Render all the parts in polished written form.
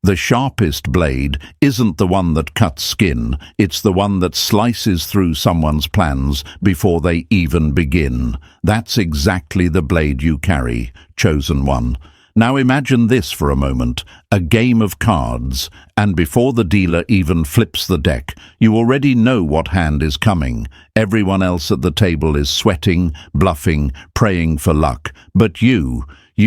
The sharpest blade isn't the one that cuts skin, it's the one that slices through someone's plans before they even begin. That's exactly the blade you carry, chosen one. Now imagine this for a moment, a game of cards, and before the dealer even flips the deck, you already know what hand is coming. Everyone else at the table is sweating, bluffing, praying for luck. But you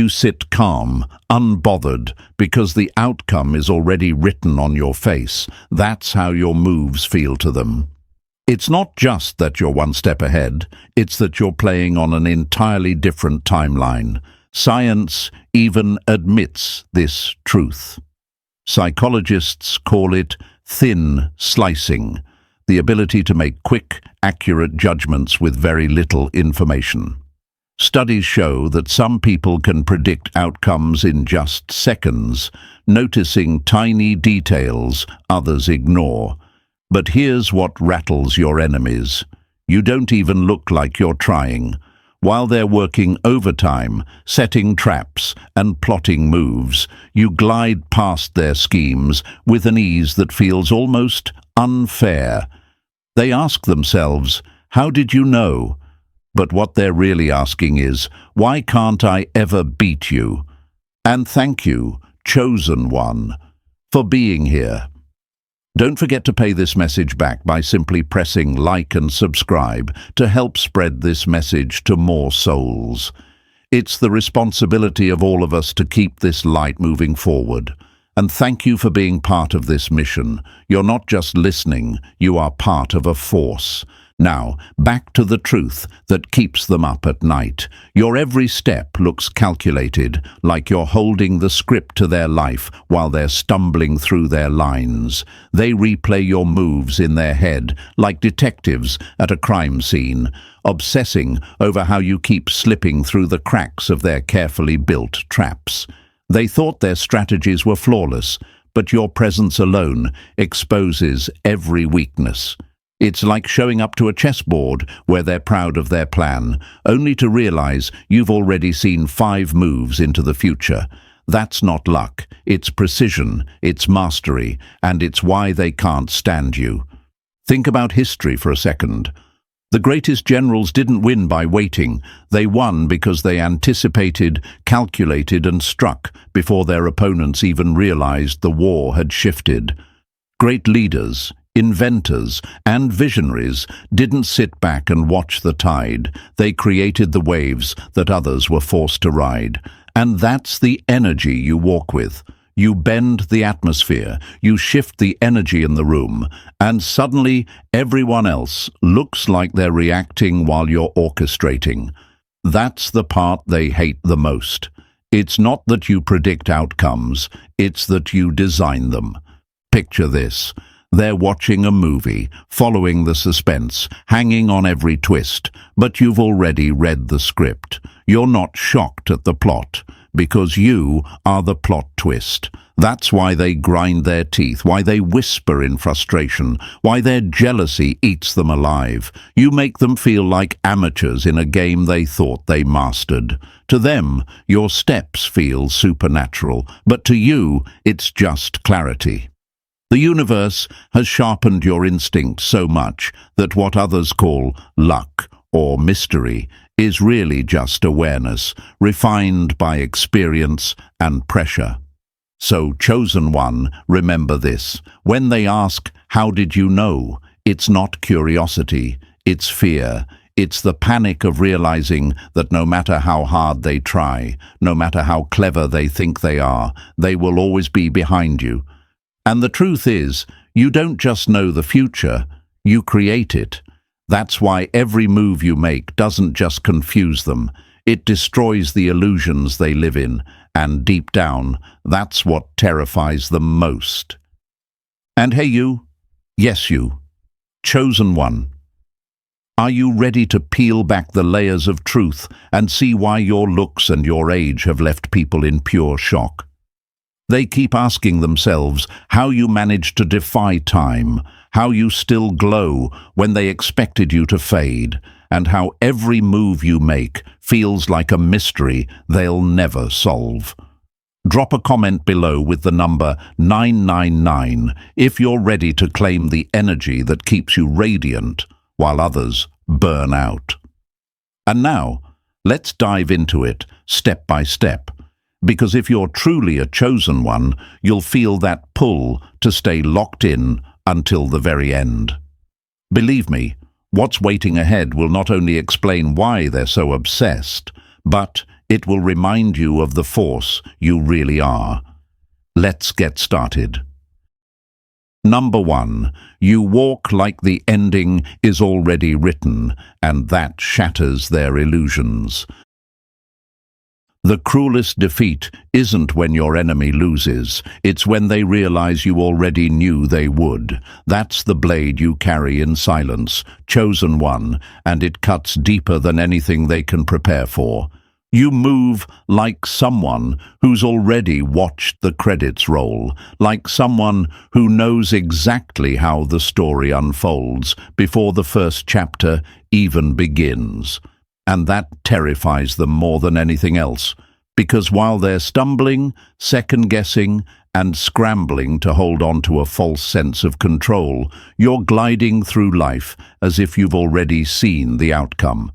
sit calm, unbothered, because the outcome is already written on your face. That's how your moves feel to them. It's not just that you're one step ahead, it's that you're playing on an entirely different timeline. Science even admits this truth. Psychologists call it thin slicing, the ability to make quick, accurate judgments with very little information. Studies show that some people can predict outcomes in just seconds, noticing tiny details others ignore. But here's what rattles your enemies. You don't even look like you're trying. While they're working overtime, setting traps and plotting moves, you glide past their schemes with an ease that feels almost unfair. They ask themselves, "How did you know?" But what they're really asking is, "Why can't I ever beat you?" And thank you, chosen one, for being here. Don't forget to pay this message back by simply pressing like and subscribe to help spread this message to more souls. It's the responsibility of all of us to keep this light moving forward. And thank you for being part of this mission. You're not just listening, you are part of a force. Now, back to the truth that keeps them up at night. Your every step looks calculated, like you're holding the script to their life while they're stumbling through their lines. They replay your moves in their head, like detectives at a crime scene, obsessing over how you keep slipping through the cracks of their carefully built traps. They thought their strategies were flawless, but your presence alone exposes every weakness. It's like showing up to a chessboard where they're proud of their plan, only to realize you've already seen 5 moves into the future. That's not luck, it's precision, it's mastery, and it's why they can't stand you. Think about history for a second. The greatest generals didn't win by waiting. They won because they anticipated, calculated, and struck before their opponents even realized the war had shifted. Great leaders, inventors, and visionaries didn't sit back and watch the tide. They created the waves that others were forced to ride. And that's the energy you walk with. You bend the atmosphere, you shift the energy in the room, and suddenly everyone else looks like they're reacting while you're orchestrating. That's the part they hate the most. It's not that you predict outcomes, it's that you design them. Picture this. They're watching a movie, following the suspense, hanging on every twist, but you've already read the script. You're not shocked at the plot, because you are the plot twist. That's why they grind their teeth, why they whisper in frustration, why their jealousy eats them alive. You make them feel like amateurs in a game they thought they mastered. To them, your steps feel supernatural, but to you, it's just clarity. The universe has sharpened your instinct so much that what others call luck or mystery is really just awareness, refined by experience and pressure. So, chosen one, remember this. When they ask, "How did you know?" it's not curiosity, it's fear. It's the panic of realizing that no matter how hard they try, no matter how clever they think they are, they will always be behind you. And the truth is, you don't just know the future, you create it. That's why every move you make doesn't just confuse them, it destroys the illusions they live in, and deep down, that's what terrifies them most. And hey you, yes you, chosen one. Are you ready to peel back the layers of truth and see why your looks and your age have left people in pure shock? They keep asking themselves how you manage to defy time, how you still glow when they expected you to fade, and how every move you make feels like a mystery they'll never solve. Drop a comment below with the number 999 if you're ready to claim the energy that keeps you radiant while others burn out. And now, let's dive into it step by step, because if you're truly a chosen one, you'll feel that pull to stay locked in until the very end. Believe me, what's waiting ahead will not only explain why they're so obsessed, but it will remind you of the force you really are. Let's get started. Number 1. You walk like the ending is already written, and that shatters their illusions. The cruelest defeat isn't when your enemy loses, it's when they realize you already knew they would. That's the blade you carry in silence, chosen one, and it cuts deeper than anything they can prepare for. You move like someone who's already watched the credits roll, like someone who knows exactly how the story unfolds before the first chapter even begins. And that terrifies them more than anything else, because while they're stumbling, second-guessing, and scrambling to hold on to a false sense of control, you're gliding through life as if you've already seen the outcome.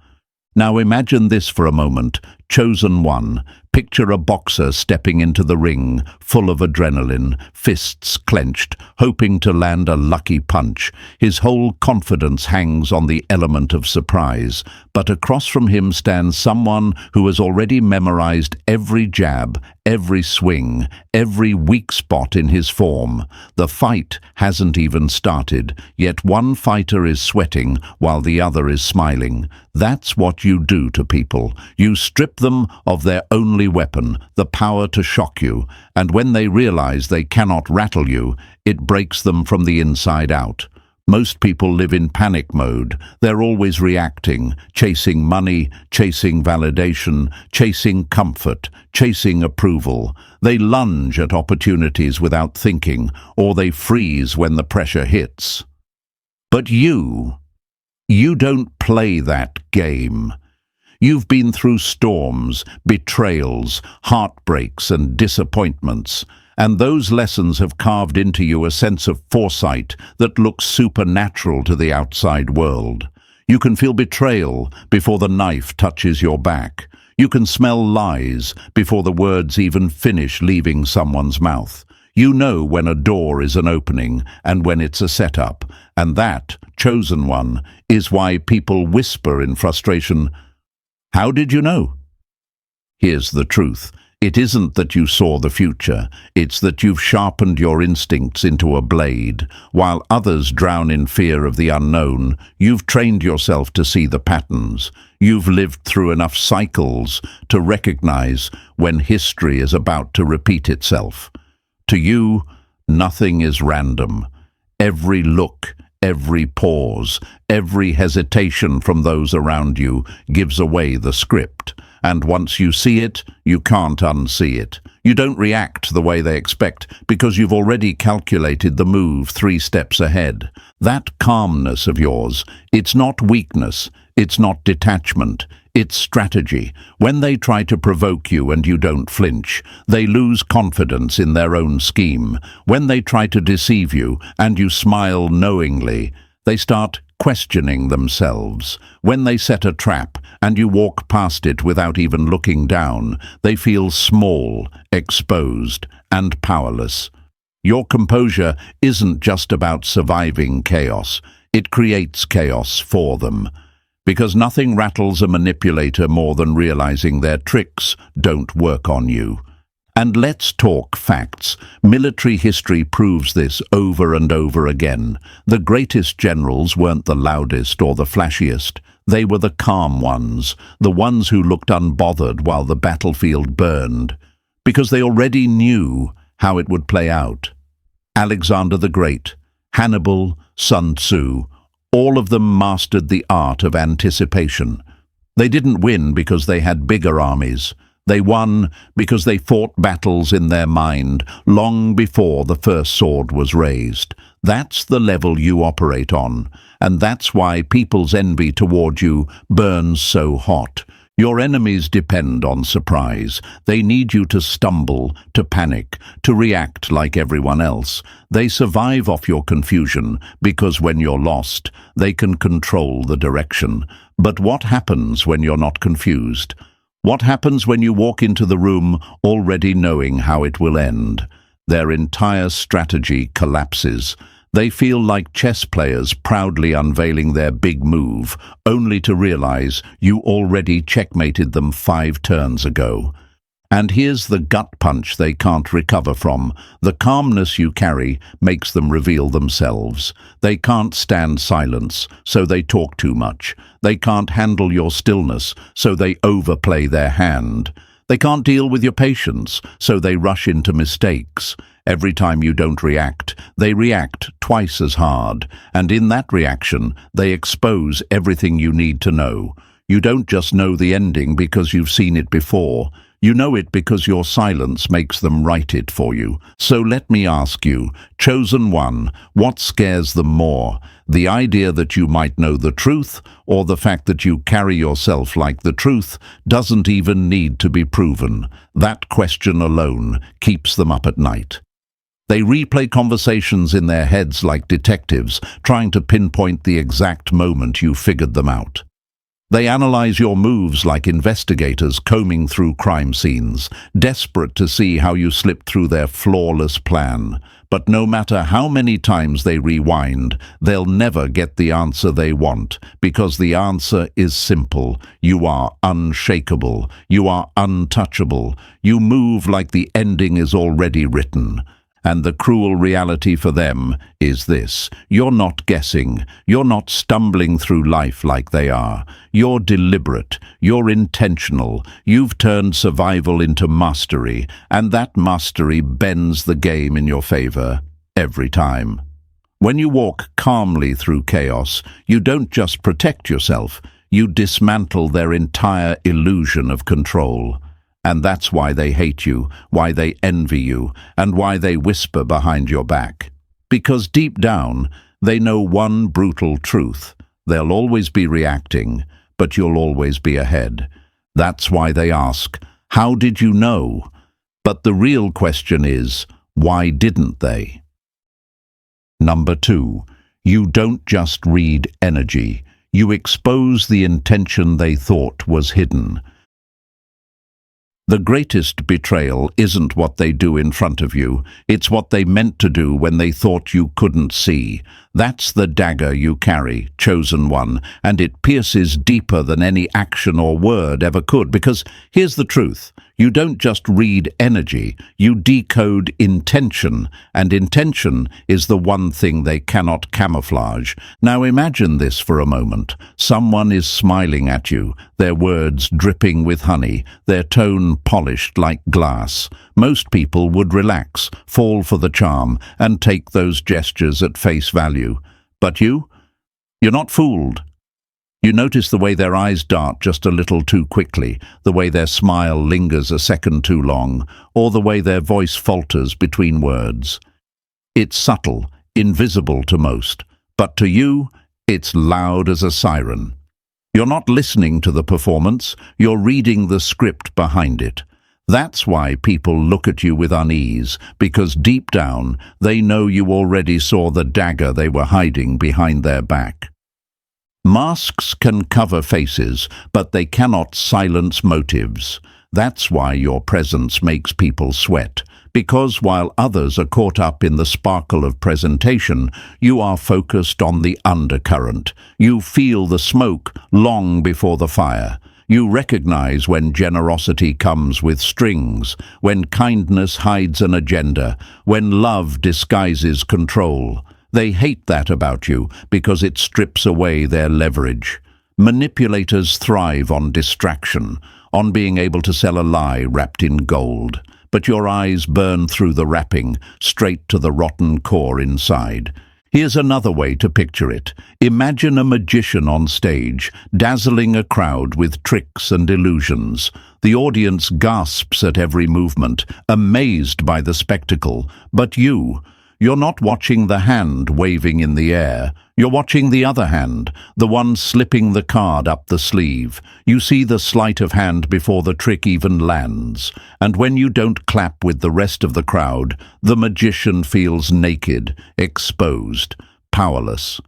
Now imagine this for a moment. Chosen one. Picture a boxer stepping into the ring, full of adrenaline, fists clenched, hoping to land a lucky punch. His whole confidence hangs on the element of surprise. But across from him stands someone who has already memorized every jab, every swing, every weak spot in his form. The fight hasn't even started, yet one fighter is sweating while the other is smiling. That's what you do to people. You strip them of their only weapon, the power to shock you, and when they realize they cannot rattle you, it breaks them from the inside out. Most people live in panic mode. They're always reacting, chasing money, chasing validation, chasing comfort, chasing approval. They lunge at opportunities without thinking, or they freeze when the pressure hits. But you don't play that game. You've been through storms, betrayals, heartbreaks, and disappointments, and those lessons have carved into you a sense of foresight that looks supernatural to the outside world. You can feel betrayal before the knife touches your back. You can smell lies before the words even finish leaving someone's mouth. You know when a door is an opening and when it's a setup, and that, chosen one, is why people whisper in frustration, "How did you know?" Here's the truth. It isn't that you saw the future, it's that you've sharpened your instincts into a blade. While others drown in fear of the unknown, you've trained yourself to see the patterns. You've lived through enough cycles to recognize when history is about to repeat itself. To you, nothing is random. Every look, every pause, every hesitation from those around you gives away the script. And once you see it, you can't unsee it. You don't react the way they expect because you've already calculated the move 3 steps ahead. That calmness of yours, it's not weakness, it's not detachment, it's strategy. When they try to provoke you and you don't flinch, they lose confidence in their own scheme. When they try to deceive you and you smile knowingly, they start questioning themselves. When they set a trap and you walk past it without even looking down, they feel small, exposed, and powerless. Your composure isn't just about surviving chaos, it creates chaos for them. Because nothing rattles a manipulator more than realizing their tricks don't work on you. And let's talk facts. Military history proves this over and over again. The greatest generals weren't the loudest or the flashiest. They were the calm ones, the ones who looked unbothered while the battlefield burned, because they already knew how it would play out. Alexander the Great, Hannibal, Sun Tzu, all of them mastered the art of anticipation. They didn't win because they had bigger armies. They won because they fought battles in their mind long before the first sword was raised. That's the level you operate on, and that's why people's envy toward you burns so hot. Your enemies depend on surprise. They need you to stumble, to panic, to react like everyone else. They survive off your confusion because when you're lost, they can control the direction. But what happens when you're not confused? What happens when you walk into the room already knowing how it will end? Their entire strategy collapses. They feel like chess players proudly unveiling their big move, only to realize you already checkmated them 5 turns ago. And here's the gut punch they can't recover from. The calmness you carry makes them reveal themselves. They can't stand silence, so they talk too much. They can't handle your stillness, so they overplay their hand. They can't deal with your patience, so they rush into mistakes. Every time you don't react, they react twice as hard, and in that reaction, they expose everything you need to know. You don't just know the ending because you've seen it before. You know it because your silence makes them write it for you. So let me ask you, chosen one, what scares them more? The idea that you might know the truth, or the fact that you carry yourself like the truth doesn't even need to be proven? That question alone keeps them up at night. They replay conversations in their heads like detectives, trying to pinpoint the exact moment you figured them out. They analyze your moves like investigators combing through crime scenes, desperate to see how you slip through their flawless plan. But no matter how many times they rewind, they'll never get the answer they want, because the answer is simple. You are unshakable. You are untouchable. You move like the ending is already written. And the cruel reality for them is this: you're not guessing, you're not stumbling through life like they are. You're deliberate, you're intentional, you've turned survival into mastery, and that mastery bends the game in your favor every time. When you walk calmly through chaos, you don't just protect yourself, you dismantle their entire illusion of control. And that's why they hate you, why they envy you, and why they whisper behind your back. Because deep down, they know one brutal truth: they'll always be reacting, but you'll always be ahead. That's why they ask, "How did you know?" But the real question is, why didn't they? Number 2, you don't just read energy. You expose the intention they thought was hidden. The greatest betrayal isn't what they do in front of you, it's what they meant to do when they thought you couldn't see. That's the dagger you carry, chosen one, and it pierces deeper than any action or word ever could, because here's the truth: you don't just read energy, you decode intention, and intention is the one thing they cannot camouflage. Now imagine this for a moment. Someone is smiling at you, their words dripping with honey, their tone polished like glass. Most people would relax, fall for the charm, and take those gestures at face value. But you're not fooled. You notice the way their eyes dart just a little too quickly, the way their smile lingers a second too long, or the way their voice falters between words. It's subtle, invisible to most, but to you, it's loud as a siren. You're not listening to the performance, you're reading the script behind it. That's why people look at you with unease, because deep down, they know you already saw the dagger they were hiding behind their back. Masks can cover faces, but they cannot silence motives. That's why your presence makes people sweat, because while others are caught up in the sparkle of presentation, you are focused on the undercurrent. You feel the smoke long before the fire. You recognize when generosity comes with strings, when kindness hides an agenda, when love disguises control. They hate that about you because it strips away their leverage. Manipulators thrive on distraction, on being able to sell a lie wrapped in gold. But your eyes burn through the wrapping, straight to the rotten core inside. Here's another way to picture it. Imagine a magician on stage, dazzling a crowd with tricks and illusions. The audience gasps at every movement, amazed by the spectacle. But you You're not watching the hand waving in the air. You're watching the other hand, the one slipping the card up the sleeve. You see the sleight of hand before the trick even lands. And when you don't clap with the rest of the crowd, the magician feels naked, exposed, powerless.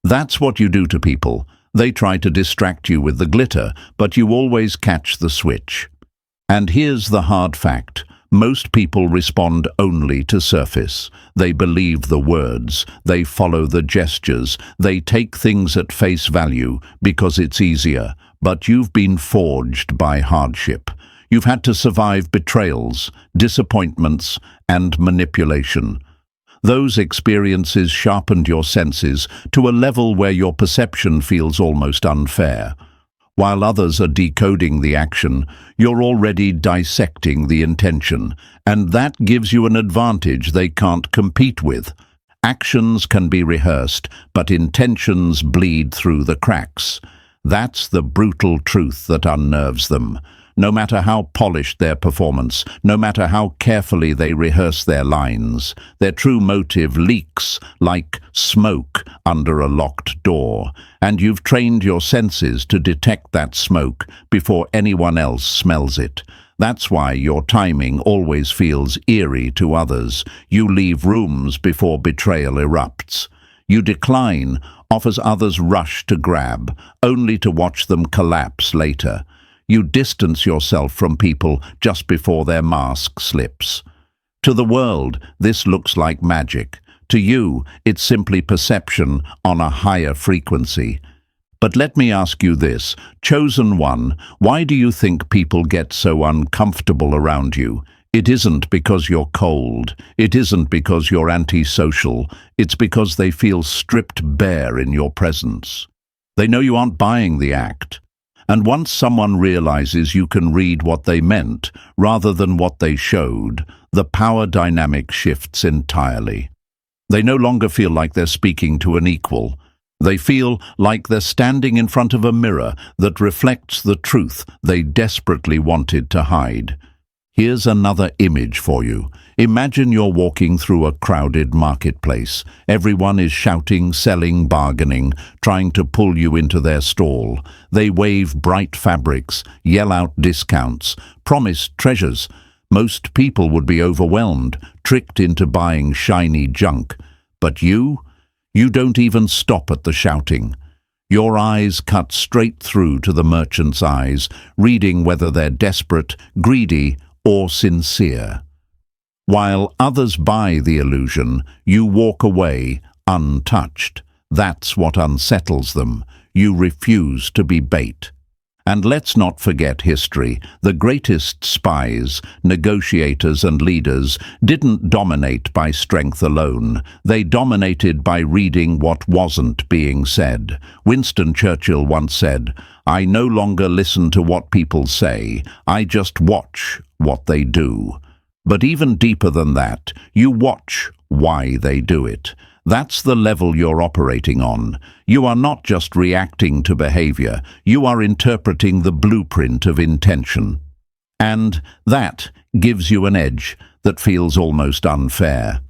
That's what you do to people. They try to distract you with the glitter, but you always catch the switch. And here's the hard fact. Most people respond only to surface. They believe the words, they follow the gestures, they take things at face value because it's easier. But you've been forged by hardship. You've had to survive betrayals, disappointments, and manipulation. Those experiences sharpened your senses to a level where your perception feels almost unfair. While others are decoding the action, you're already dissecting the intention, and that gives you an advantage they can't compete with. Actions can be rehearsed, but intentions bleed through the cracks. That's the brutal truth that unnerves them. No matter how polished their performance, no matter how carefully they rehearse their lines, their true motive leaks like smoke under a locked door, and you've trained your senses to detect that smoke before anyone else smells it. That's why your timing always feels eerie to others. You leave rooms before betrayal erupts. You decline offers others rush to grab, only to watch them collapse later. You distance yourself from people just before their mask slips. To the world, this looks like magic. To you, it's simply perception on a higher frequency. But let me ask you this, chosen one, why do you think people get so uncomfortable around you? It isn't because you're cold. It isn't because you're antisocial. It's because they feel stripped bare in your presence. They know you aren't buying the act. And once someone realizes you can read what they meant rather than what they showed, the power dynamic shifts entirely. They no longer feel like they're speaking to an equal. They feel like they're standing in front of a mirror that reflects the truth they desperately wanted to hide. Here's another image for you. Imagine you're walking through a crowded marketplace. Everyone is shouting, selling, bargaining, trying to pull you into their stall. They wave bright fabrics, yell out discounts, promise treasures. Most people would be overwhelmed, tricked into buying shiny junk. But you don't even stop at the shouting. Your eyes cut straight through to the merchant's eyes, reading whether they're desperate, greedy, or sincere. While others buy the illusion, you walk away untouched. That's what unsettles them. You refuse to be bait. And let's not forget history. The greatest spies, negotiators and leaders didn't dominate by strength alone. They dominated by reading what wasn't being said. Winston Churchill once said, "I no longer listen to what people say. I just watch what they do." But even deeper than that, you watch why they do it. That's the level you're operating on. You are not just reacting to behavior, you are interpreting the blueprint of intention. And that gives you an edge that feels almost unfair.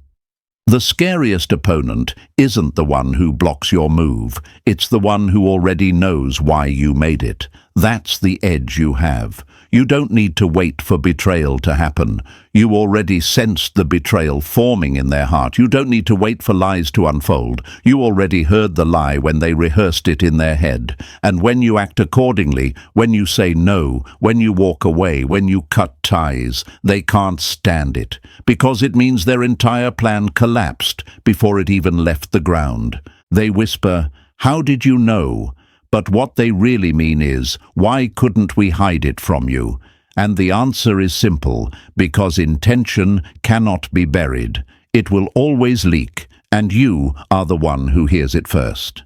The scariest opponent isn't the one who blocks your move, it's the one who already knows why you made it. That's the edge you have. You don't need to wait for betrayal to happen. You already sensed the betrayal forming in their heart. You don't need to wait for lies to unfold. You already heard the lie when they rehearsed it in their head. And when you act accordingly, when you say no, when you walk away, when you cut ties, they can't stand it, because it means their entire plan collapsed before it even left the ground. They whisper, "How did you know?" But what they really mean is, why couldn't we hide it from you? And the answer is simple, because intention cannot be buried. It will always leak, and you are the one who hears it first.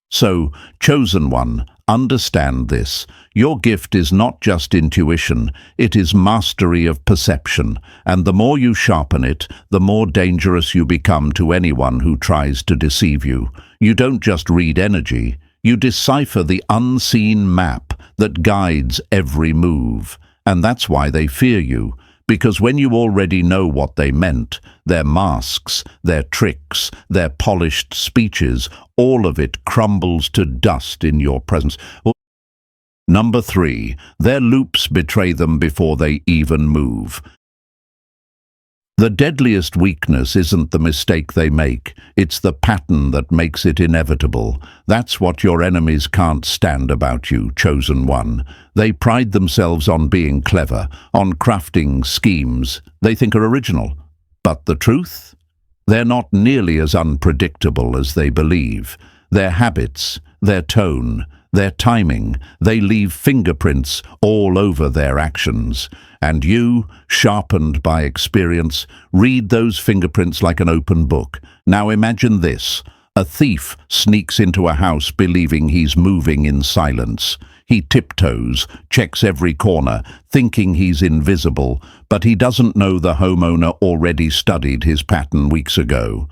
So, chosen one, understand this. Your gift is not just intuition, it is mastery of perception, and the more you sharpen it, the more dangerous you become to anyone who tries to deceive you. You don't just read energy. You decipher the unseen map that guides every move, and that's why they fear you, Because when you already know what they meant, their masks, their tricks, their polished speeches, all of it crumbles to dust in your presence. Number 3, their loops betray them before they even move. The deadliest weakness isn't the mistake they make, it's the pattern that makes it inevitable. That's what your enemies can't stand about you, chosen one. They pride themselves on being clever, on crafting schemes they think are original. But the truth? They're not nearly as unpredictable as they believe. Their habits, their tone, their timing, they leave fingerprints all over their actions. And you, sharpened by experience, read those fingerprints like an open book. Now imagine this. A thief sneaks into a house believing he's moving in silence. He tiptoes, checks every corner, thinking he's invisible, but he doesn't know the homeowner already studied his pattern weeks ago.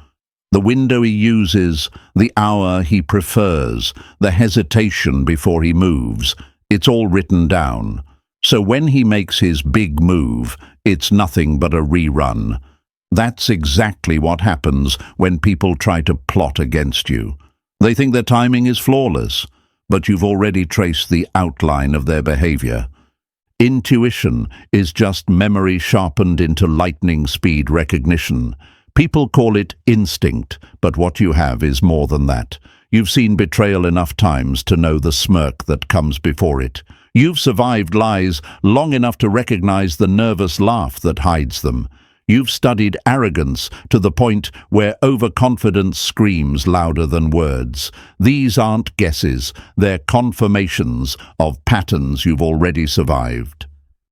The window he uses, the hour he prefers, the hesitation before he moves, it's all written down. So when he makes his big move, it's nothing but a rerun. That's exactly what happens when people try to plot against you. They think their timing is flawless, but you've already traced the outline of their behavior. Intuition is just memory sharpened into lightning speed recognition. People call it instinct, but what you have is more than that. You've seen betrayal enough times to know the smirk that comes before it. You've survived lies long enough to recognize the nervous laugh that hides them. You've studied arrogance to the point where overconfidence screams louder than words. These aren't guesses, they're confirmations of patterns you've already survived.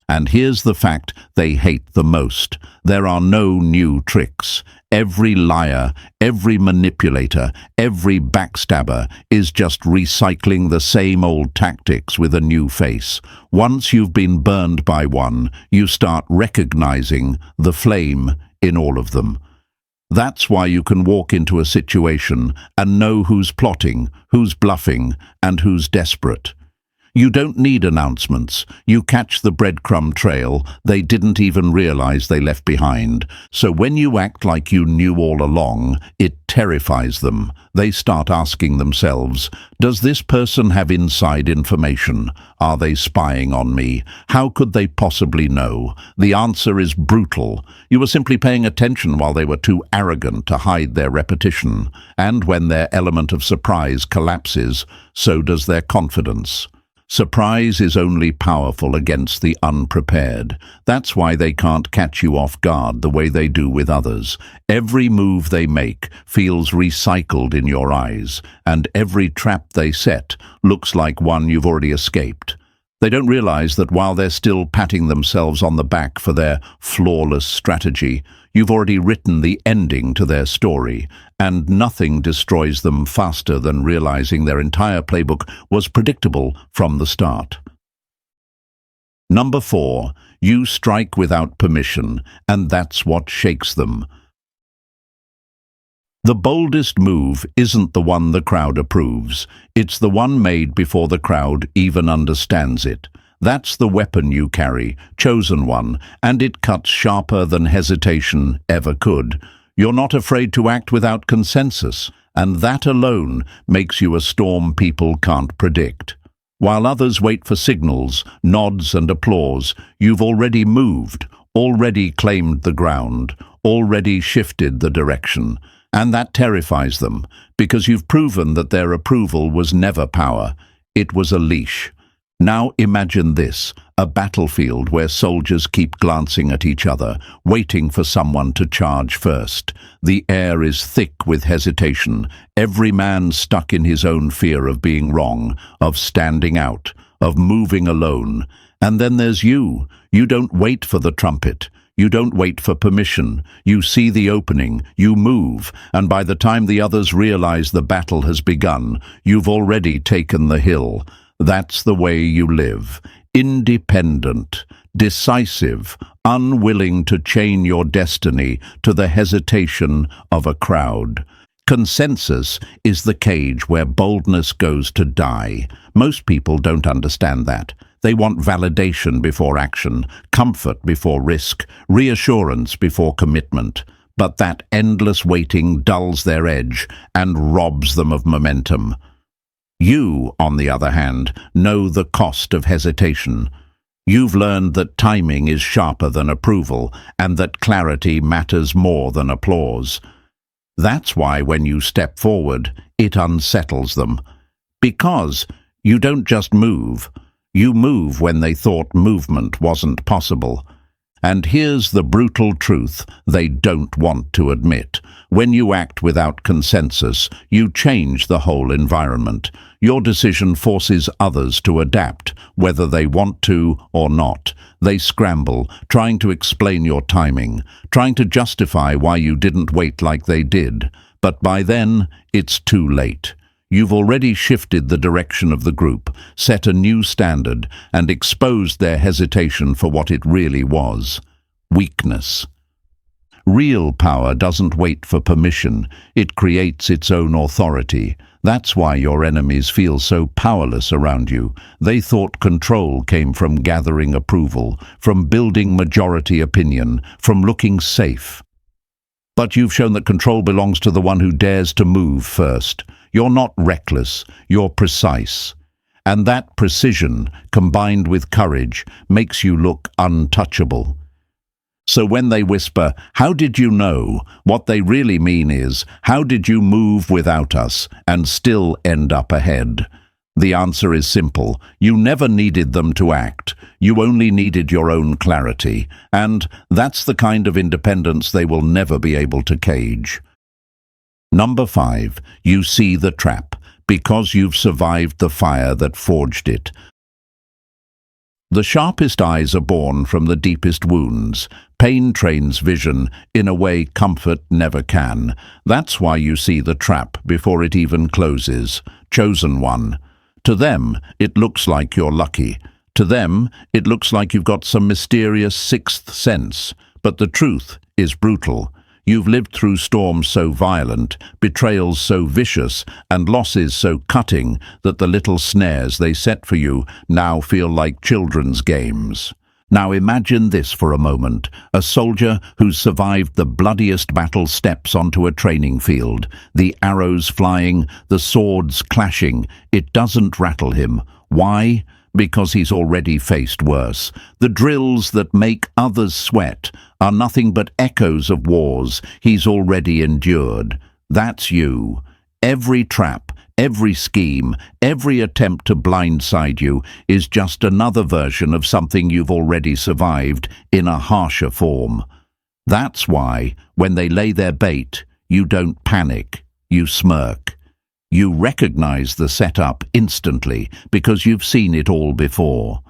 And here's the fact they hate the most. There are no new tricks. Every liar, every manipulator, every backstabber is just recycling the same old tactics with a new face. Once you've been burned by one, you start recognizing the flame in all of them. That's why you can walk into a situation and know who's plotting, who's bluffing, and who's desperate. You don't need announcements. You catch the breadcrumb trail they didn't even realize they left behind. So when you act like you knew all along, it terrifies them. They start asking themselves, does this person have inside information? Are they spying on me? How could they possibly know? The answer is brutal. You were simply paying attention while they were too arrogant to hide their repetition. And when their element of surprise collapses, so does their confidence. Surprise is only powerful against the unprepared. That's why they can't catch you off guard the way they do with others. Every move they make feels recycled in your eyes, and every trap they set looks like one you've already escaped. They don't realize that while they're still patting themselves on the back for their flawless strategy, you've already written the ending to their story, and nothing destroys them faster than realizing their entire playbook was predictable from the start. Number 4, you strike without permission, and that's what shakes them. The boldest move isn't the one the crowd approves. It's the one made before the crowd even understands it. That's the weapon you carry, chosen one, and it cuts sharper than hesitation ever could. You're not afraid to act without consensus, and that alone makes you a storm people can't predict. While others wait for signals, nods and applause, you've already moved, already claimed the ground, already shifted the direction. And that terrifies them, because you've proven that their approval was never power. It was a leash. Now imagine this, a battlefield where soldiers keep glancing at each other, waiting for someone to charge first. The air is thick with hesitation, every man stuck in his own fear of being wrong, of standing out, of moving alone. And then there's you. You don't wait for the trumpet. You don't wait for permission. You see the opening, you move, and by the time the others realize the battle has begun, you've already taken the hill. That's the way you live. Independent, decisive, unwilling to chain your destiny to the hesitation of a crowd. Consensus is the cage where boldness goes to die. Most people don't understand that. They want validation before action, comfort before risk, reassurance before commitment. But that endless waiting dulls their edge and robs them of momentum. You, on the other hand, know the cost of hesitation. You've learned that timing is sharper than approval, and that clarity matters more than applause. That's why when you step forward, it unsettles them. Because you don't just move. You move when they thought movement wasn't possible. And here's the brutal truth they don't want to admit. When you act without consensus, you change the whole environment. Your decision forces others to adapt, whether they want to or not. They scramble, trying to explain your timing, trying to justify why you didn't wait like they did. But by then, it's too late. You've already shifted the direction of the group, set a new standard, and exposed their hesitation for what it really was: weakness. Real power doesn't wait for permission, it creates its own authority. That's why your enemies feel so powerless around you. They thought control came from gathering approval, from building majority opinion, from looking safe. But you've shown that control belongs to the one who dares to move first. You're not reckless, you're precise. And that precision, combined with courage, makes you look untouchable. So when they whisper, "How did you know?" what they really mean is, how did you move without us and still end up ahead? The answer is simple. You never needed them to act. You only needed your own clarity. And that's the kind of independence they will never be able to cage. Number 5. You see the trap, because you've survived the fire that forged it. The sharpest eyes are born from the deepest wounds. Pain trains vision in a way comfort never can. That's why you see the trap before it even closes. Chosen one. To them, it looks like you're lucky. To them, it looks like you've got some mysterious sixth sense. But the truth is brutal. You've lived through storms so violent, betrayals so vicious, and losses so cutting that the little snares they set for you now feel like children's games. Now imagine this for a moment. A soldier who's survived the bloodiest battle steps onto a training field. The arrows flying, the swords clashing. It doesn't rattle him. Why? Because he's already faced worse. The drills that make others sweat are nothing but echoes of wars he's already endured. That's you. Every trap, every scheme, every attempt to blindside you is just another version of something you've already survived in a harsher form. That's why, when they lay their bait, you don't panic, you smirk. You recognize the setup instantly because you've seen it all before.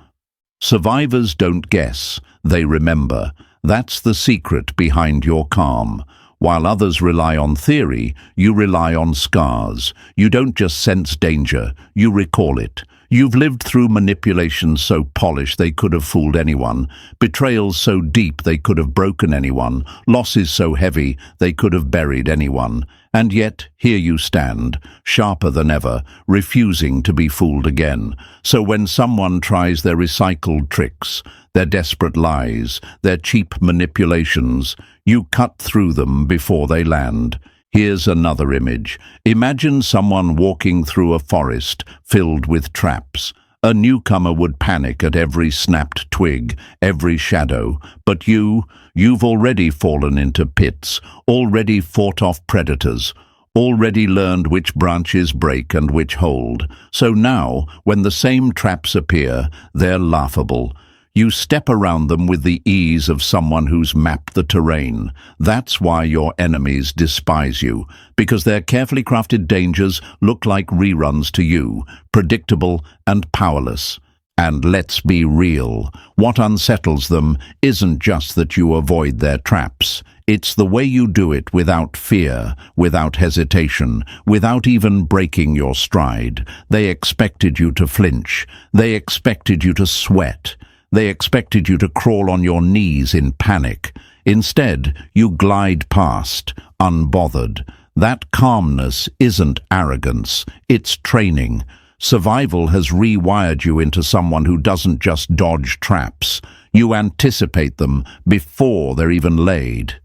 Survivors don't guess, they remember. That's the secret behind your calm. While others rely on theory, you rely on scars. You don't just sense danger, you recall it. You've lived through manipulations so polished they could have fooled anyone, betrayals so deep they could have broken anyone, losses so heavy they could have buried anyone. And yet, here you stand, sharper than ever, refusing to be fooled again. So when someone tries their recycled tricks, their desperate lies, their cheap manipulations, you cut through them before they land. Here's another image. Imagine someone walking through a forest filled with traps. A newcomer would panic at every snapped twig, every shadow. But you've already fallen into pits, already fought off predators, already learned which branches break and which hold. So now, when the same traps appear, they're laughable. You step around them with the ease of someone who's mapped the terrain. That's why your enemies despise you, because their carefully crafted dangers look like reruns to you, predictable and powerless. And let's be real, what unsettles them isn't just that you avoid their traps. It's the way you do it without fear, without hesitation, without even breaking your stride. They expected you to flinch. They expected you to sweat. They expected you to crawl on your knees in panic. Instead, you glide past, unbothered. That calmness isn't arrogance, it's training. Survival has rewired you into someone who doesn't just dodge traps. You anticipate them before they're even laid.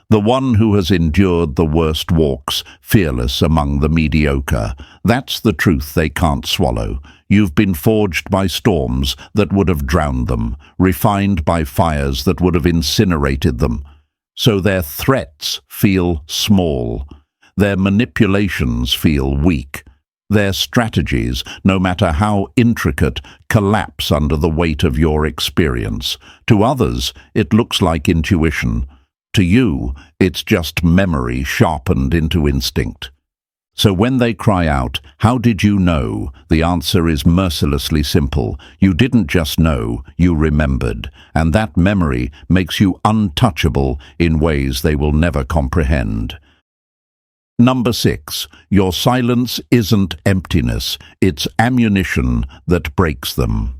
The one who has endured the worst walks, fearless among the mediocre. That's the truth they can't swallow. You've been forged by storms that would have drowned them, refined by fires that would have incinerated them. So their threats feel small. Their manipulations feel weak. Their strategies, no matter how intricate, collapse under the weight of your experience. To others, it looks like intuition. To you, it's just memory sharpened into instinct. So when they cry out, "How did you know?" the answer is mercilessly simple. You didn't just know, you remembered. And that memory makes you untouchable in ways they will never comprehend. Number 6, your silence isn't emptiness, it's ammunition that breaks them.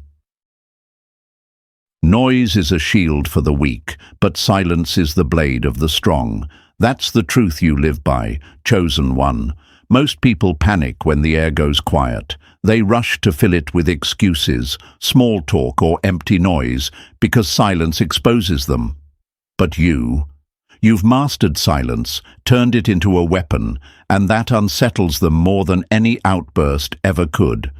Noise is a shield for the weak, but silence is the blade of the strong. That's the truth you live by, chosen one. Most people panic when the air goes quiet. They rush to fill it with excuses, small talk or empty noise, because silence exposes them. But you've mastered silence, turned it into a weapon, and that unsettles them more than any outburst ever could.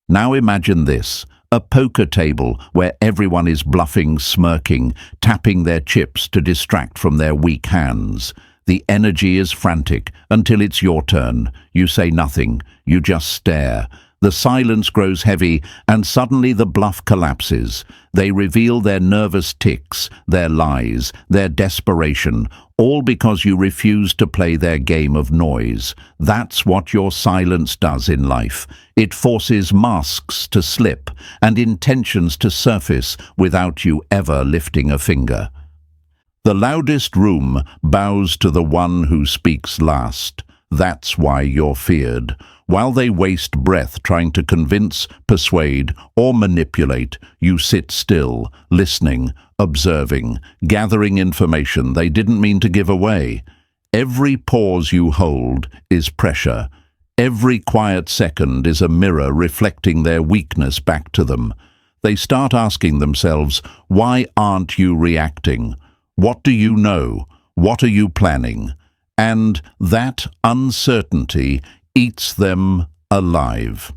Now imagine this. A poker table where everyone is bluffing, smirking, tapping their chips to distract from their weak hands. The energy is frantic until it's your turn. You say nothing, you just stare. The silence grows heavy and suddenly the bluff collapses. They reveal their nervous tics, their lies, their desperation, all because you refuse to play their game of noise. That's what your silence does in life. It forces masks to slip and intentions to surface without you ever lifting a finger. The loudest room bows to the one who speaks last. That's why you're feared. While they waste breath trying to convince, persuade, or manipulate, you sit still, listening, observing, gathering information they didn't mean to give away. Every pause you hold is pressure. Every quiet second is a mirror reflecting their weakness back to them. They start asking themselves, why aren't you reacting? What do you know? What are you planning? And that uncertainty eats them alive.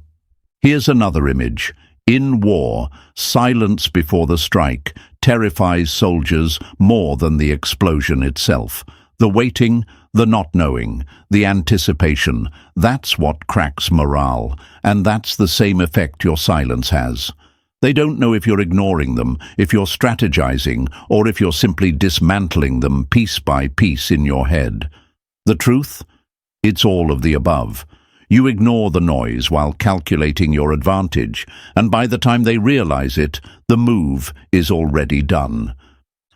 Here's another image. In war, silence before the strike terrifies soldiers more than the explosion itself. The waiting, the not knowing, the anticipation, that's what cracks morale, and that's the same effect your silence has. They don't know if you're ignoring them, if you're strategizing, or if you're simply dismantling them piece by piece in your head. The truth? It's all of the above. You ignore the noise while calculating your advantage, and by the time they realize it, the move is already done.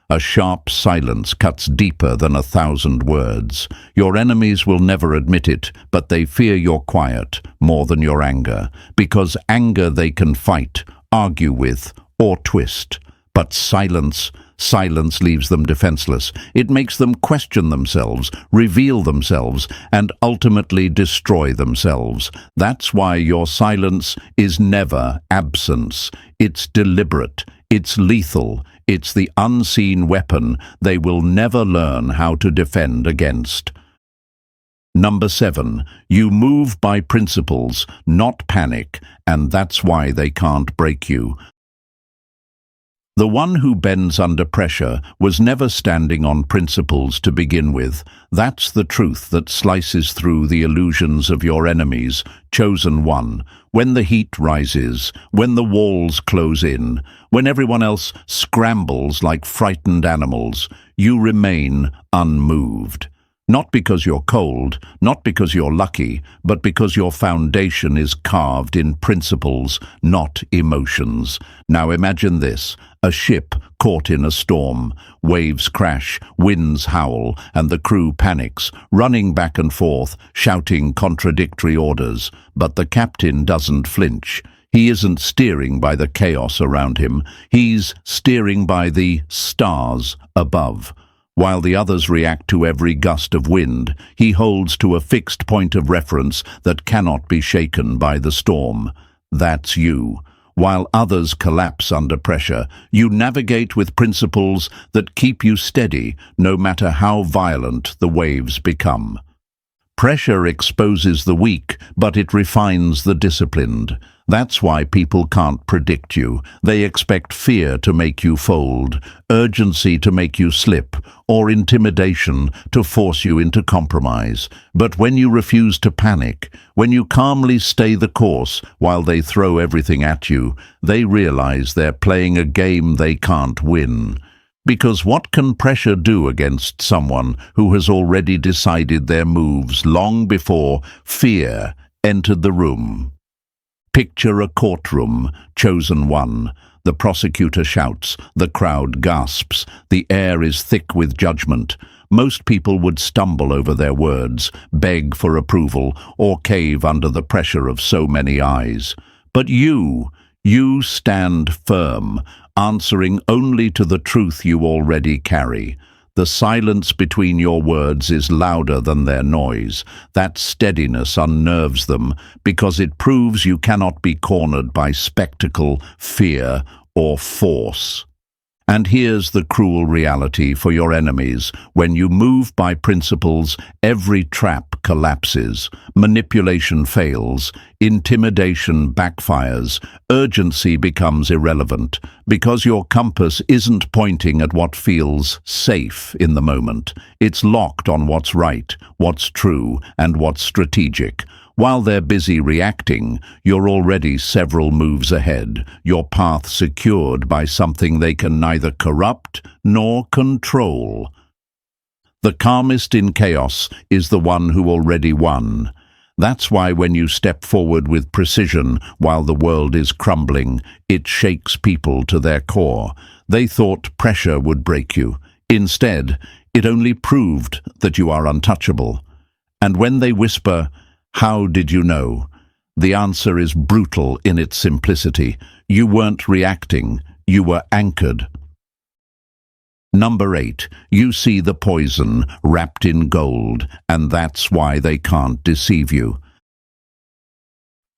A sharp silence cuts deeper than 1,000 words. Your enemies will never admit it, but they fear your quiet more than your anger, because anger they can fight, argue with, or twist. But silence leaves them defenseless. It makes them question themselves, reveal themselves, and ultimately destroy themselves. That's why your silence is never absence. It's deliberate. It's lethal. It's the unseen weapon they will never learn how to defend against. Number 7, you move by principles, not panic, and that's why they can't break you. The one who bends under pressure was never standing on principles to begin with. That's the truth that slices through the illusions of your enemies, chosen one. When the heat rises, when the walls close in, when everyone else scrambles like frightened animals, you remain unmoved. Not because you're cold, not because you're lucky, but because your foundation is carved in principles, not emotions. Now imagine this, a ship caught in a storm. Waves crash, winds howl, and the crew panics, running back and forth, shouting contradictory orders. But the captain doesn't flinch. He isn't steering by the chaos around him. He's steering by the stars above. While the others react to every gust of wind, he holds to a fixed point of reference that cannot be shaken by the storm. That's you. While others collapse under pressure, you navigate with principles that keep you steady, no matter how violent the waves become. Pressure exposes the weak, but it refines the disciplined. That's why people can't predict you. They expect fear to make you fold, urgency to make you slip, or intimidation to force you into compromise. But when you refuse to panic, when you calmly stay the course while they throw everything at you, they realize they're playing a game they can't win. Because what can pressure do against someone who has already decided their moves long before fear entered the room? Picture a courtroom, chosen one. The prosecutor shouts, the crowd gasps, the air is thick with judgment. Most people would stumble over their words, beg for approval, or cave under the pressure of so many eyes. But you stand firm, answering only to the truth you already carry. The silence between your words is louder than their noise. That steadiness unnerves them because it proves you cannot be cornered by spectacle, fear, or force. And here's the cruel reality for your enemies. When you move by principles, every trap collapses, manipulation fails, intimidation backfires, urgency becomes irrelevant, because your compass isn't pointing at what feels safe in the moment. It's locked on what's right, what's true, and what's strategic. While they're busy reacting, you're already several moves ahead, your path secured by something they can neither corrupt nor control. The calmest in chaos is the one who already won. That's why when you step forward with precision while the world is crumbling, it shakes people to their core. They thought pressure would break you. Instead, it only proved that you are untouchable. And when they whisper, "How did you know?" the answer is brutal in its simplicity. You weren't reacting, you were anchored. Number 8, you see the poison wrapped in gold, and that's why they can't deceive you.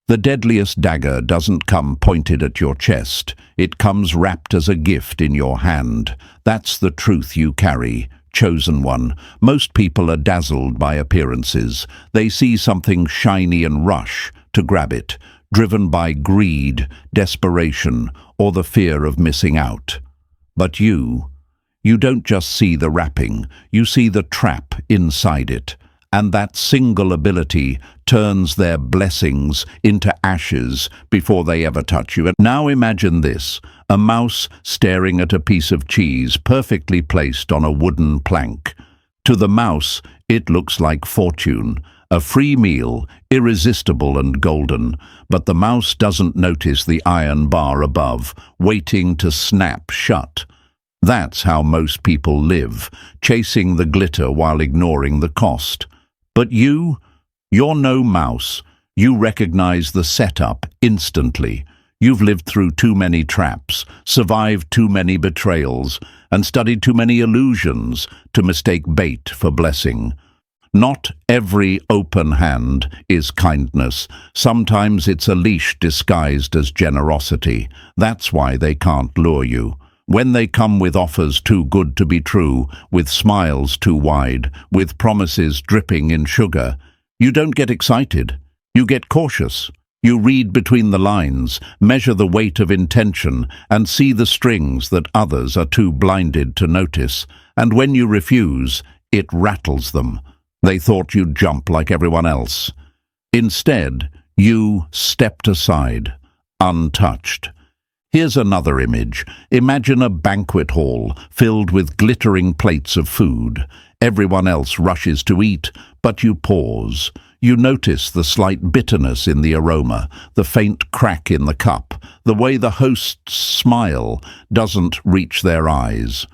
The deadliest dagger doesn't come pointed at your chest. It comes wrapped as a gift in your hand. That's the truth you carry. Chosen one. Most people are dazzled by appearances. They see something shiny and rush to grab it, driven by greed, desperation, or the fear of missing out. But you don't just see the wrapping, you see the trap inside it. And that single ability turns their blessings into ashes before they ever touch you. And now imagine this, a mouse staring at a piece of cheese perfectly placed on a wooden plank. To the mouse, it looks like fortune, a free meal, irresistible and golden. But the mouse doesn't notice the iron bar above, waiting to snap shut. That's how most people live, chasing the glitter while ignoring the cost. But you're no mouse. You recognize the setup instantly. You've lived through too many traps, survived too many betrayals, and studied too many illusions to mistake bait for blessing. Not every open hand is kindness. Sometimes it's a leash disguised as generosity. That's why they can't lure you. When they come with offers too good to be true, with smiles too wide, with promises dripping in sugar, you don't get excited. You get cautious. You read between the lines, measure the weight of intention, and see the strings that others are too blinded to notice. And when you refuse, it rattles them. They thought you'd jump like everyone else. Instead, you stepped aside, untouched. Here's another image. Imagine a banquet hall filled with glittering plates of food. Everyone else rushes to eat, but you pause. You notice the slight bitterness in the aroma, the faint crack in the cup, the way the host's smile doesn't reach their eyes.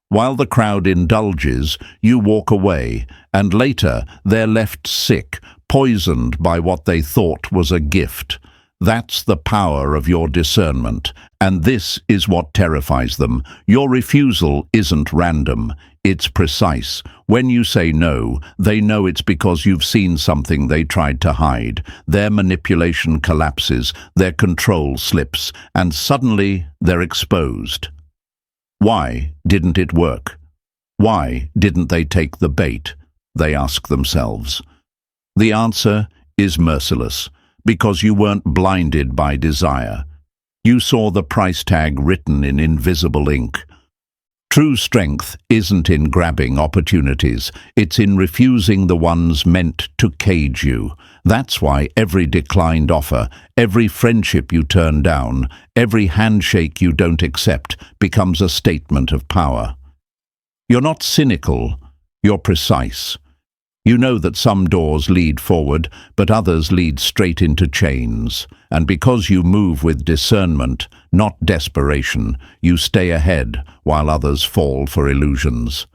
While the crowd indulges, you walk away, and later they're left sick, poisoned by what they thought was a gift. That's the power of your discernment, and this is what terrifies them. Your refusal isn't random. It's precise. When you say no, they know it's because you've seen something they tried to hide. Their manipulation collapses, their control slips, and suddenly they're exposed. Why didn't it work? Why didn't they take the bait? They ask themselves. The answer is merciless, because you weren't blinded by desire. You saw the price tag written in invisible ink. True strength isn't in grabbing opportunities, it's in refusing the ones meant to cage you. That's why every declined offer, every friendship you turn down, every handshake you don't accept becomes a statement of power. You're not cynical, you're precise. You know that some doors lead forward, but others lead straight into chains. And because you move with discernment, not desperation, you stay ahead while others fall for illusions.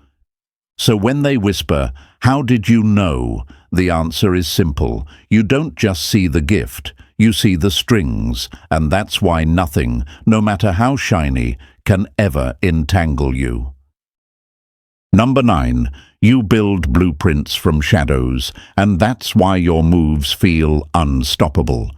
So when they whisper, "How did you know?" the answer is simple. You don't just see the gift, you see the strings, and that's why nothing, no matter how shiny, can ever entangle you. Number 9. You build blueprints from shadows, and that's why your moves feel unstoppable.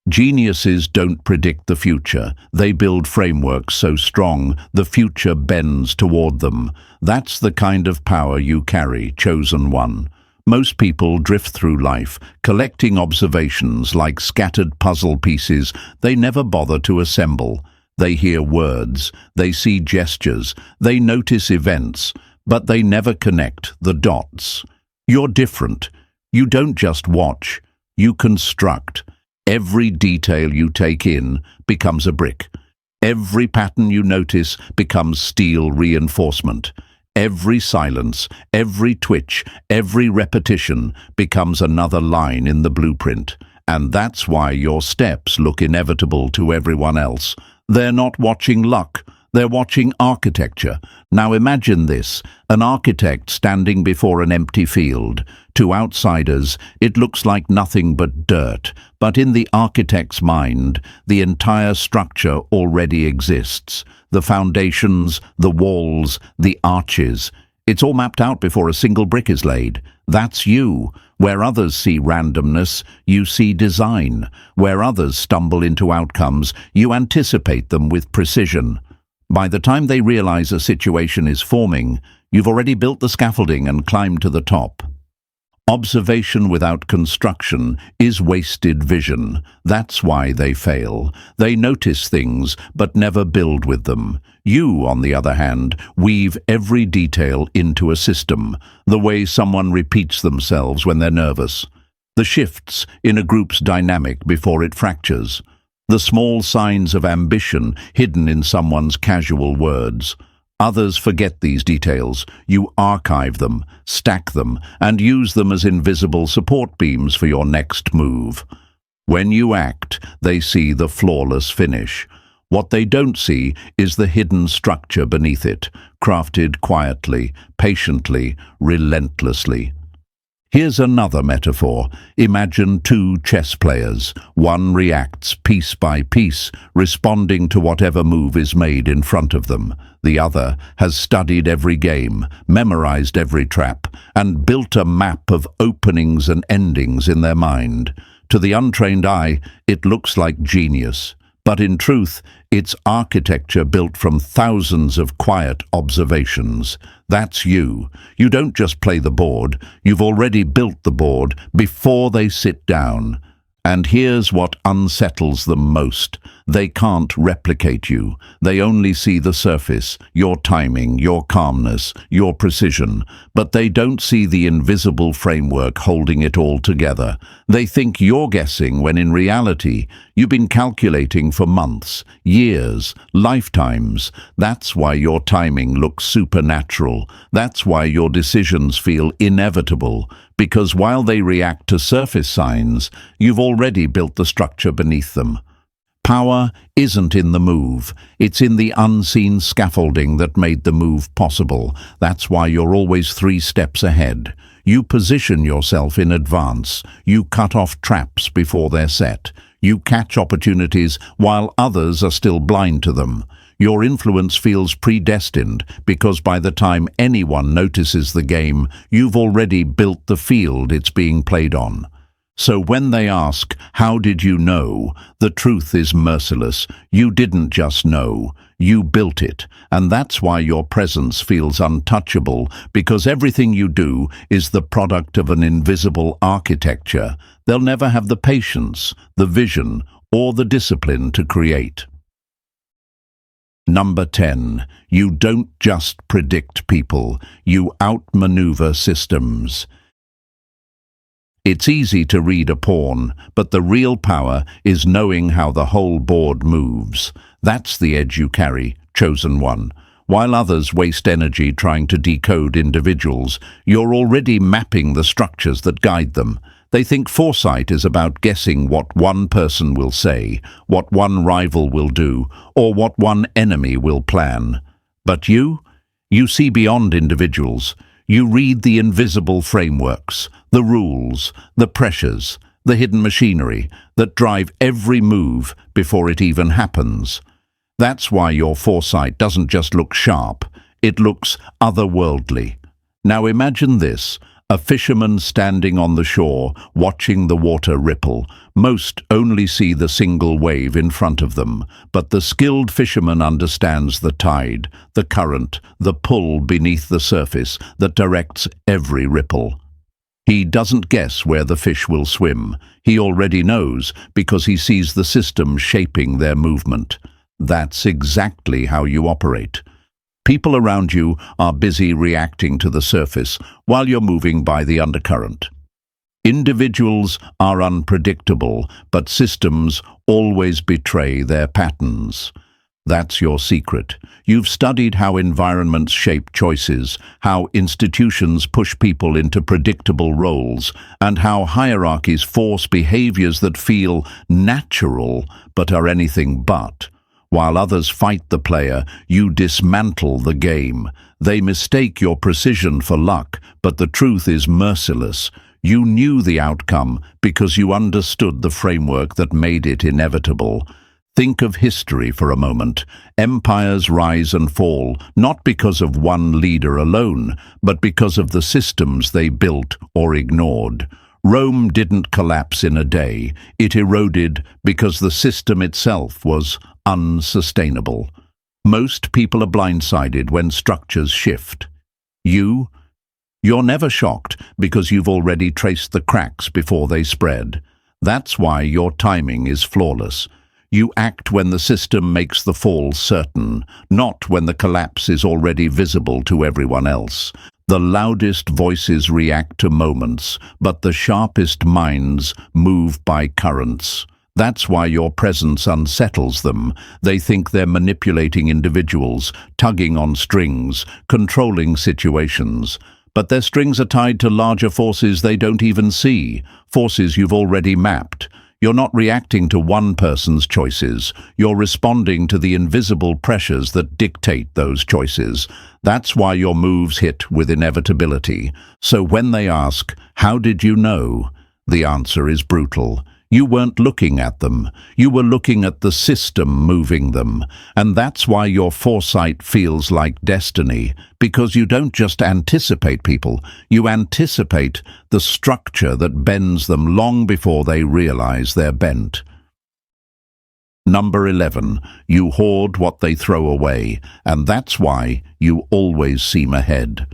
Geniuses don't predict the future. They build frameworks so strong the future bends toward them. That's the kind of power you carry, chosen one. Most people drift through life, collecting observations like scattered puzzle pieces they never bother to assemble. They hear words, they see gestures, they notice events, but they never connect the dots. You're different. You don't just watch, you construct. Every detail you take in becomes a brick. Every pattern you notice becomes steel reinforcement. Every silence, every twitch, every repetition becomes another line in the blueprint. And that's why your steps look inevitable to everyone else. They're not watching luck, they're watching architecture. Now imagine this, an architect standing before an empty field. To outsiders, it looks like nothing but dirt, but in the architect's mind, the entire structure already exists. The foundations, the walls, the arches. It's all mapped out before a single brick is laid. That's you. Where others see randomness, you see design. Where others stumble into outcomes, you anticipate them with precision. By the time they realize a situation is forming, you've already built the scaffolding and climbed to the top. Observation without construction is wasted vision. That's why they fail. They notice things, but never build with them. You, on the other hand, weave every detail into a system, the way someone repeats themselves when they're nervous. The shifts in a group's dynamic before it fractures. The small signs of ambition hidden in someone's casual words. Others forget these details. You archive them, stack them, and use them as invisible support beams for your next move. When you act, they see the flawless finish. What they don't see is the hidden structure beneath it, crafted quietly, patiently, relentlessly. Here's another metaphor. Imagine two chess players. One reacts piece by piece, responding to whatever move is made in front of them. The other has studied every game, memorized every trap, and built a map of openings and endings in their mind. To the untrained eye, it looks like genius. But in truth, it's architecture built from thousands of quiet observations. That's you. You don't just play the board, you've already built the board before they sit down. And here's what unsettles them most. They can't replicate you. They only see the surface, your timing, your calmness, your precision. But they don't see the invisible framework holding it all together. They think you're guessing when in reality, you've been calculating for months, years, lifetimes. That's why your timing looks supernatural. That's why your decisions feel inevitable. Because while they react to surface signs, you've already built the structure beneath them. Power isn't in the move, it's in the unseen scaffolding that made the move possible. That's why you're always 3 steps ahead. You position yourself in advance. You cut off traps before they're set. You catch opportunities while others are still blind to them. Your influence feels predestined because by the time anyone notices the game, you've already built the field it's being played on. So when they ask, "How did you know?" the truth is merciless. You didn't just know, you built it. And that's why your presence feels untouchable, because everything you do is the product of an invisible architecture. They'll never have the patience, the vision, or the discipline to create. Number 10. You don't just predict people, you outmaneuver systems. It's easy to read a pawn, but the real power is knowing how the whole board moves. That's the edge you carry, chosen one. While others waste energy trying to decode individuals, you're already mapping the structures that guide them. They think foresight is about guessing what one person will say, what one rival will do, or what one enemy will plan. But you see beyond individuals. You read the invisible frameworks, the rules, the pressures, the hidden machinery that drive every move before it even happens. That's why your foresight doesn't just look sharp, it looks otherworldly. Now imagine this. A fisherman standing on the shore, watching the water ripple. Most only see the single wave in front of them, but the skilled fisherman understands the tide, the current, the pull beneath the surface that directs every ripple. He doesn't guess where the fish will swim. He already knows because he sees the system shaping their movement. That's exactly how you operate. People around you are busy reacting to the surface while you're moving by the undercurrent. Individuals are unpredictable, but systems always betray their patterns. That's your secret. You've studied how environments shape choices, how institutions push people into predictable roles, and how hierarchies force behaviors that feel natural but are anything but. While others fight the player, you dismantle the game. They mistake your precision for luck, but the truth is merciless. You knew the outcome because you understood the framework that made it inevitable. Think of history for a moment. Empires rise and fall, not because of one leader alone, but because of the systems they built or ignored. Rome didn't collapse in a day. It eroded because the system itself was unsustainable. Most people are blindsided when structures shift. You're never shocked because you've already traced the cracks before they spread. That's why your timing is flawless. You act when the system makes the fall certain, not when the collapse is already visible to everyone else. The loudest voices react to moments, but the sharpest minds move by currents. That's why your presence unsettles them. They think they're manipulating individuals, tugging on strings, controlling situations. But their strings are tied to larger forces they don't even see, forces you've already mapped. You're not reacting to one person's choices. You're responding to the invisible pressures that dictate those choices. That's why your moves hit with inevitability. So when they ask, "How did you know?" the answer is brutal. You weren't looking at them. You were looking at the system moving them. And that's why your foresight feels like destiny, because you don't just anticipate people, you anticipate the structure that bends them long before they realize they're bent. Number 11. You hoard what they throw away, and that's why you always seem ahead.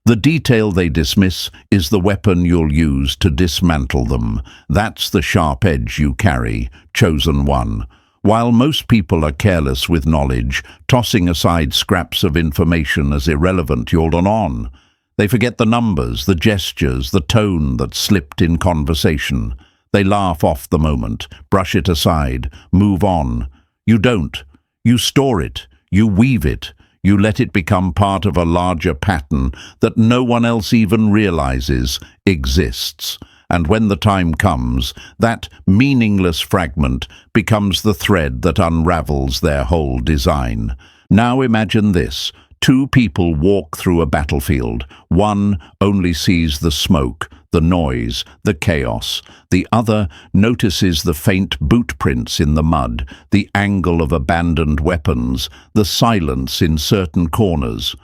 The detail they dismiss is the weapon you'll use to dismantle them. That's the sharp edge you carry, chosen one. While most people are careless with knowledge, tossing aside scraps of information as irrelevant, you're on. They forget the numbers, the gestures, the tone that slipped in conversation. They laugh off the moment, brush it aside, move on. You don't. You store it. You weave it. You let it become part of a larger pattern that no one else even realizes exists. And when the time comes, that meaningless fragment becomes the thread that unravels their whole design. Now imagine this. Two people walk through a battlefield. One only sees the smoke, the noise, the chaos. The other notices the faint boot prints in the mud, the angle of abandoned weapons, the silence in certain corners.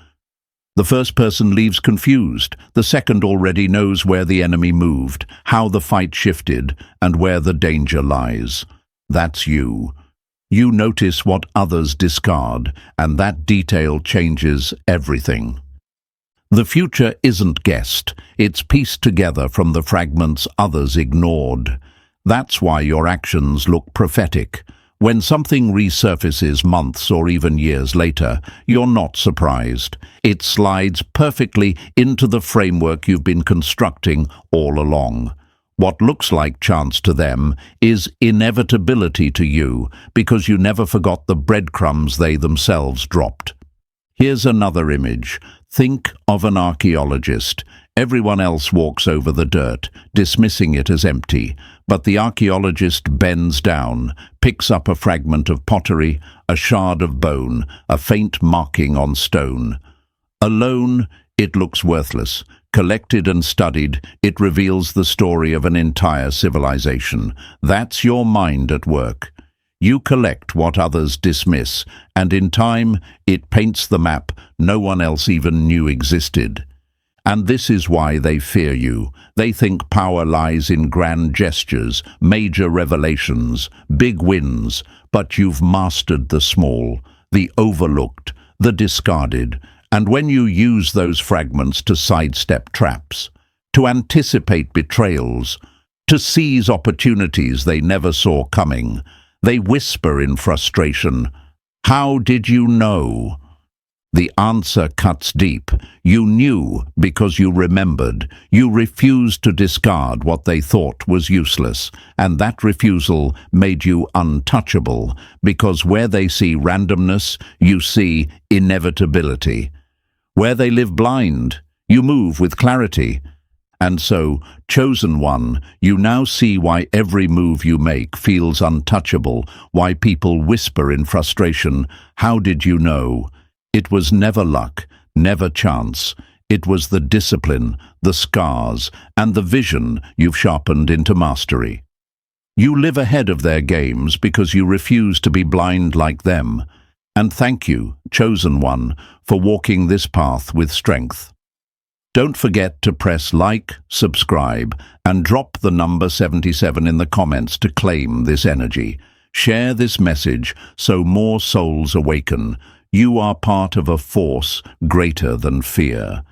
The first person leaves confused. The second already knows where the enemy moved, how the fight shifted, and where the danger lies. That's you. You notice what others discard, and that detail changes everything. The future isn't guessed. It's pieced together from the fragments others ignored. That's why your actions look prophetic. When something resurfaces months or even years later, you're not surprised. It slides perfectly into the framework you've been constructing all along. What looks like chance to them is inevitability to you, because you never forgot the breadcrumbs they themselves dropped. Here's another image. Think of an archaeologist. Everyone else walks over the dirt, dismissing it as empty, but the archaeologist bends down, picks up a fragment of pottery, a shard of bone, a faint marking on stone. Alone, it looks worthless. Collected and studied, it reveals the story of an entire civilization. That's your mind at work. You collect what others dismiss, and in time, it paints the map no one else even knew existed. And this is why they fear you. They think power lies in grand gestures, major revelations, big wins, but you've mastered the small, the overlooked, the discarded. And when you use those fragments to sidestep traps, to anticipate betrayals, to seize opportunities they never saw coming, they whisper in frustration, "How did you know?" The answer cuts deep. You knew because you remembered. You refused to discard what they thought was useless, and that refusal made you untouchable, because where they see randomness, you see inevitability. Where they live blind, you move with clarity. And so, chosen one, you now see why every move you make feels untouchable, why people whisper in frustration, "How did you know?" It was never luck, never chance. It was the discipline, the scars, and the vision you've sharpened into mastery. You live ahead of their games because you refuse to be blind like them. And thank you, chosen one, for walking this path with strength. Don't forget to press like, subscribe, and drop the number 77 in the comments to claim this energy. Share this message so more souls awaken. You are part of a force greater than fear.